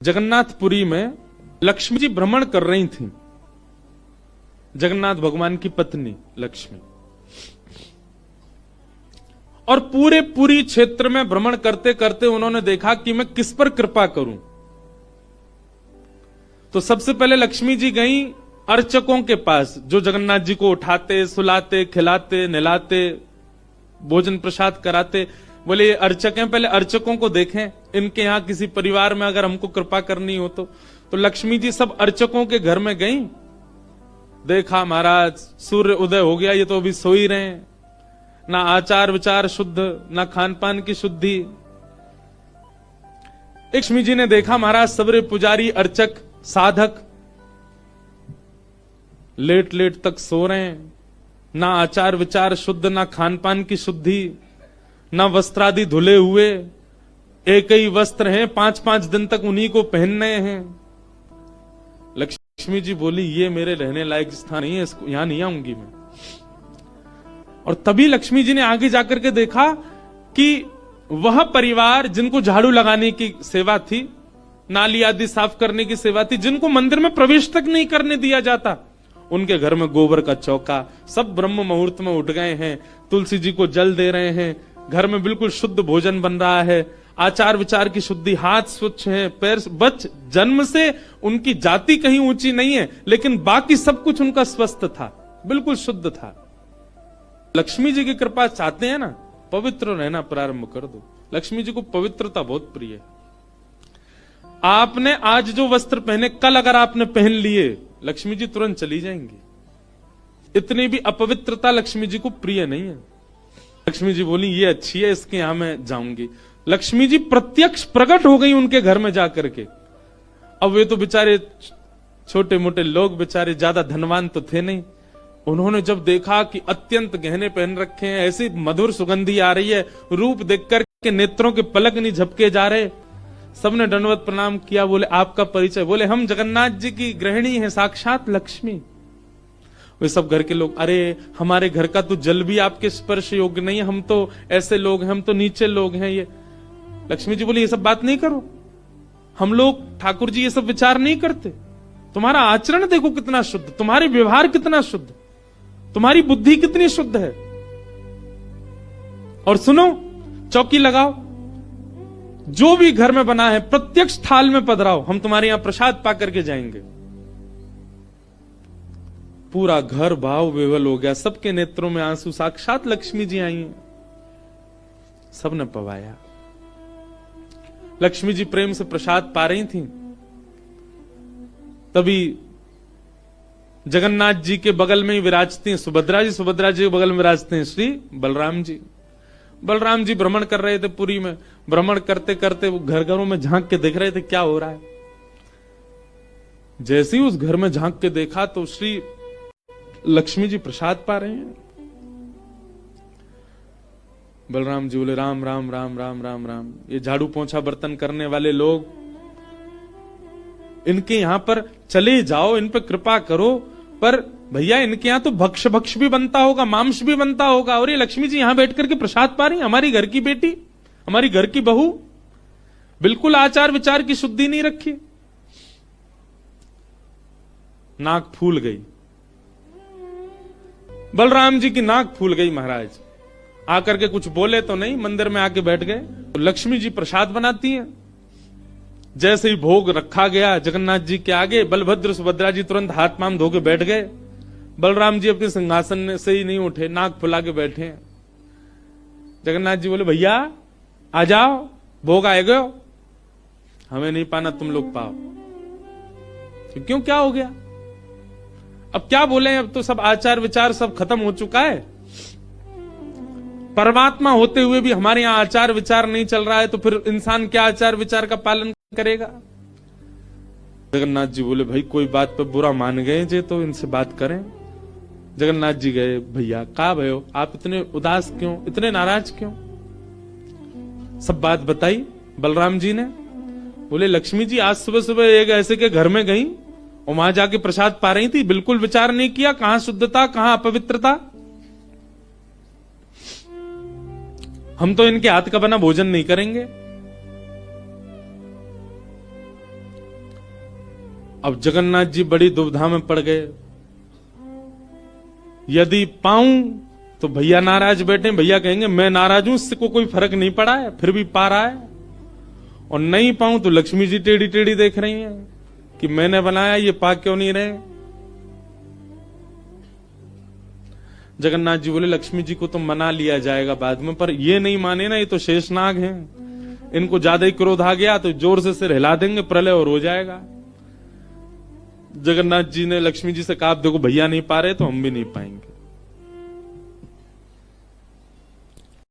जगन्नाथपुरी में लक्ष्मी जी भ्रमण कर रही थी। जगन्नाथ भगवान की पत्नी लक्ष्मी, और पूरे पुरी क्षेत्र में भ्रमण करते करते उन्होंने देखा कि मैं किस पर कृपा करूं। तो सबसे पहले लक्ष्मी जी गई अर्चकों के पास, जो जगन्नाथ जी को उठाते, सुलाते, खिलाते, नहलाते, भोजन प्रसाद कराते। बोले ये अर्चक हैं, पहले अर्चकों को देखें, इनके यहां किसी परिवार में अगर हमको कृपा करनी हो तो लक्ष्मी जी सब अर्चकों के घर में गई। देखा महाराज सूर्य उदय हो गया, ये तो अभी सो ही रहे हैं, ना आचार विचार शुद्ध, ना खान पान की शुद्धि। लक्ष्मी जी ने देखा महाराज सबरे पुजारी, अर्चक, साधक लेट लेट तक सो रहे हैं, ना आचार विचार शुद्ध, ना खान पान की शुद्धि, ना वस्त्रादि धुले हुए, एक ही वस्त्र हैं, 5-5 दिन तक उन्हीं को पहनने हैं। लक्ष्मी जी बोली ये मेरे रहने लायक स्थान नहीं है, यहां नहीं आऊंगी मैं। और तभी लक्ष्मी जी ने आगे जाकर के देखा कि वह परिवार जिनको झाड़ू लगाने की सेवा थी, नाली आदि साफ करने की सेवा थी, जिनको मंदिर में प्रवेश तक नहीं करने दिया जाता, उनके घर में गोबर का चौका, सब ब्रह्म मुहूर्त में उठ गए हैं, तुलसी जी को जल दे रहे हैं, घर में बिल्कुल शुद्ध भोजन बन रहा है, आचार विचार की शुद्धि, हाथ स्वच्छ है, पैर बच, जन्म से उनकी जाति कहीं ऊंची नहीं है, लेकिन बाकी सब कुछ उनका स्वस्थ था, बिल्कुल शुद्ध था। लक्ष्मी जी की कृपा चाहते हैं ना, पवित्र रहना प्रारंभ कर दो। लक्ष्मी जी को पवित्रता बहुत प्रिय है। आपने आज जो वस्त्र पहने, कल अगर आपने पहन लिए, लक्ष्मी जी तुरंत चली जाएंगी। इतनी भी अपवित्रता लक्ष्मी जी को प्रिय नहीं है। लक्ष्मी जी बोली ये अच्छी है, इसके यहां मैं जाऊंगी। लक्ष्मी जी प्रत्यक्ष प्रकट हो गई उनके घर में जाकर के। अब वे तो बेचारे छोटे मोटे लोग, बेचारे ज्यादा धनवान तो थे नहीं। उन्होंने जब देखा कि अत्यंत गहने पहन रखे हैं, ऐसी मधुर सुगंधी आ रही है, रूप देखकर के नेत्रों के पलक नहीं झपके जा रहे, सबने दंडवत प्रणाम किया। बोले आपका परिचय? बोले हम जगन्नाथ जी की गृहिणी हैं, साक्षात लक्ष्मी। वे सब घर के लोग, अरे हमारे घर का तो जल भी आपके स्पर्श योग्य नहीं है, हम तो ऐसे लोग हैं, हम तो नीचे लोग हैं। ये लक्ष्मी जी बोली ये सब बात नहीं करो, हम लोग ठाकुर जी ये सब विचार नहीं करते। तुम्हारा आचरण देखो कितना शुद्ध, तुम्हारे व्यवहार कितना शुद्ध, तुम्हारी बुद्धि कितनी शुद्ध है। और सुनो, चौकी लगाओ, जो भी घर में बना है प्रत्यक्ष थाल में पधराओ, हम तुम्हारे यहां प्रसाद पा करके जाएंगे। पूरा घर भाव विवल हो गया, सबके नेत्रों में आंसू, साक्षात लक्ष्मी जी आई हैं। सबने पवाया। लक्ष्मी जी प्रेम से प्रसाद पा रही थी। तभी जगन्नाथ जी के बगल में ही विराजती हैं सुभद्रा जी, सुभद्रा जी के बगल में विराजते हैं श्री बलराम जी। बलराम जी भ्रमण कर रहे थे पुरी में। भ्रमण करते करते वो घर घरों में झांक के देख रहे थे क्या हो रहा है। जैसे ही उस घर में झांक के देखा तो श्री लक्ष्मी जी प्रसाद पा रहे हैं। बलराम जी बोले राम राम राम राम राम राम, ये झाड़ू पोंछा बर्तन करने वाले लोग, इनके यहां पर चले जाओ, इन पर कृपा करो। पर भैया इनके यहां तो भक्ष भी बनता होगा, मांस भी बनता होगा, और ये लक्ष्मी जी यहां बैठ करके प्रसाद पा रही, हमारी घर की बेटी, हमारी घर की बहू, बिल्कुल आचार विचार की शुद्धि नहीं रखी। नाक फूल गई, बलराम जी की नाक फूल गई। महाराज आकर के कुछ बोले तो नहीं, मंदिर में आके बैठ गए। तो लक्ष्मी जी प्रसाद बनाती हैं। जैसे ही भोग रखा गया जगन्नाथ जी के आगे, बलभद्र सुभद्रा जी तुरंत हाथ पांव धो के बैठ गए। बलराम जी अपने सिंहासन से ही नहीं उठे, नाक फुला के बैठे हैं। जगन्नाथ जी बोले भैया आ जाओ, भोग आए गए, हमें नहीं पाना, तुम लोग पाओ। क्यों, क्या हो गया? अब क्या बोले, अब तो सब आचार विचार सब खत्म हो चुका है। परमात्मा होते हुए भी हमारे यहां आचार विचार नहीं चल रहा है, तो फिर इंसान क्या आचार विचार का पालन करेगा? जगन्नाथ जी बोले भाई कोई बात पे बुरा मान गए जे, तो इनसे बात करें। जगन्नाथ जी गए, भैया कहा भयो, आप इतने उदास क्यों, इतने नाराज क्यों? सब बात बताई बलराम जी ने। बोले लक्ष्मी जी आज सुबह सुबह एक ऐसे के घर में गई और वहां जाके प्रसाद पा रही थी, बिल्कुल विचार नहीं किया, कहां शुद्धता कहां अपवित्रता। हम तो इनके हाथ का बना भोजन नहीं करेंगे। अब जगन्नाथ जी बड़ी दुविधा में पड़ गए, यदि पाऊं तो भैया नाराज बैठे, भैया कहेंगे मैं नाराज हूं, इससे कोई फर्क नहीं पड़ा है, फिर भी पा रहा है, और नहीं पाऊं तो लक्ष्मी जी टेढ़ी टेढ़ी देख रही हैं कि मैंने बनाया, ये पा क्यों नहीं रहे। जगन्नाथ जी बोले लक्ष्मी जी को तो मना लिया जाएगा बाद में, पर ये नहीं माने ना, ये तो शेषनाग हैं, इनको ज्यादा ही क्रोध आ गया तो जोर से सिर हिला देंगे, प्रलय और हो जाएगा। जगन्नाथ जी ने लक्ष्मी जी से कहा देखो भैया नहीं पा रहे तो हम भी नहीं पाएंगे।